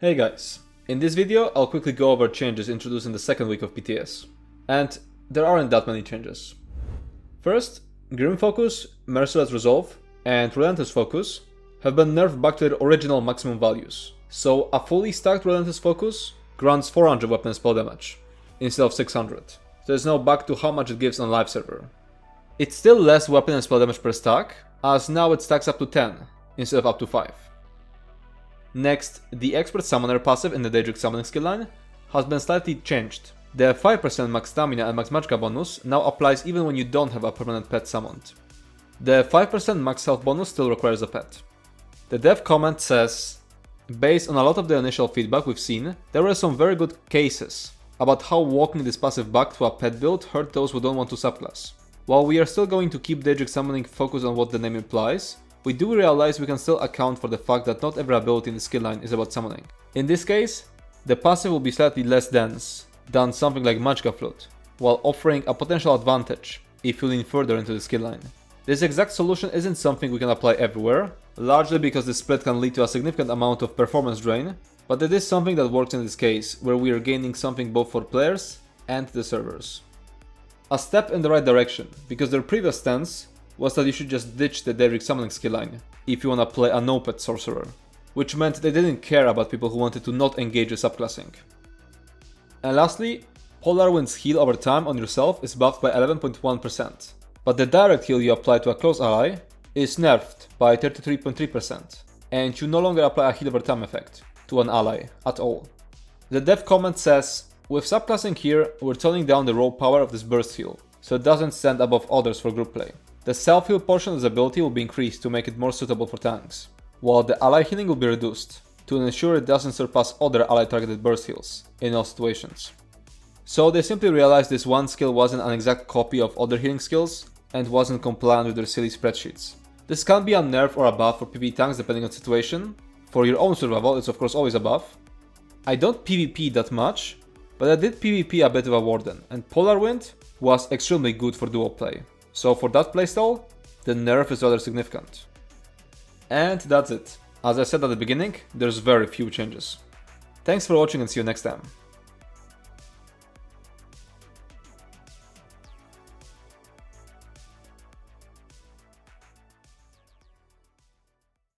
Hey guys, in this video I'll quickly go over changes introduced in the second week of PTS. And there aren't that many changes. First, Grim Focus, Merciless Resolve, and Relentless Focus have been nerfed back to their original maximum values. So a fully stacked Relentless Focus grants 400 weapon spell damage, instead of 600. There's no back to how much it gives on live server. It's still less weapon and spell damage per stack, as now it stacks up to 10, instead of up to 5. Next, the Expert Summoner passive in the Daedric Summoning skill line has been slightly changed. The 5% max stamina and max magicka bonus now applies even when you don't have a permanent pet summoned. The 5% max health bonus still requires a pet. The dev comment says, based on a lot of the initial feedback we've seen, there were some very good cases about how walking this passive back to a pet build hurt those who don't want to subclass. While we are still going to keep Daedric Summoning focused on what the name implies, we do realize we can still account for the fact that not every ability in the skill line is about summoning. In this case, the passive will be slightly less dense than something like Magicka Flute, while offering a potential advantage if you lean further into the skill line. This exact solution isn't something we can apply everywhere, largely because this split can lead to a significant amount of performance drain, but it is something that works in this case, where we are gaining something both for players and the servers. A step in the right direction, because their previous stance was that you should just ditch the Daedric Summoning skill line if you wanna play a no-pet Sorcerer, which meant they didn't care about people who wanted to not engage with subclassing. And lastly, Polar Wind's heal over time on yourself is buffed by 11.1%, but the direct heal you apply to a close ally is nerfed by 33.3%, and you no longer apply a heal over time effect to an ally at all. The dev comment says, with subclassing here, we're toning down the raw power of this burst heal, so it doesn't stand above others for group play. The self-heal portion of this ability will be increased to make it more suitable for tanks, while the ally healing will be reduced to ensure it doesn't surpass other ally targeted burst heals in all situations. So they simply realized this one skill wasn't an exact copy of other healing skills and wasn't compliant with their silly spreadsheets. This can be a nerf or a buff for PvP tanks depending on situation. For your own survival, it's of course always a buff. I don't PvP that much, but I did PvP a bit of a Warden, and Polar Wind was extremely good for duo play. So for that playstyle, the nerf is rather significant. And that's it. As I said at the beginning, there's very few changes. Thanks for watching and see you next time.